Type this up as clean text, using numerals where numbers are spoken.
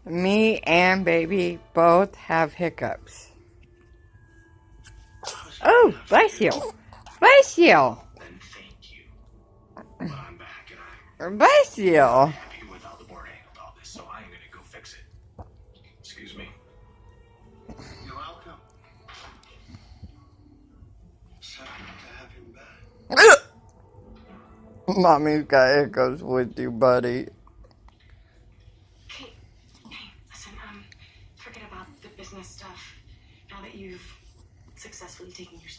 Me and baby both have hiccups. Oh, bless you. Bless you. Bless you. You're welcome. Sad to have him back. Mommy's got hiccups with you, buddy. Hey, listen, forget about the business stuff. Now that you've successfully taken your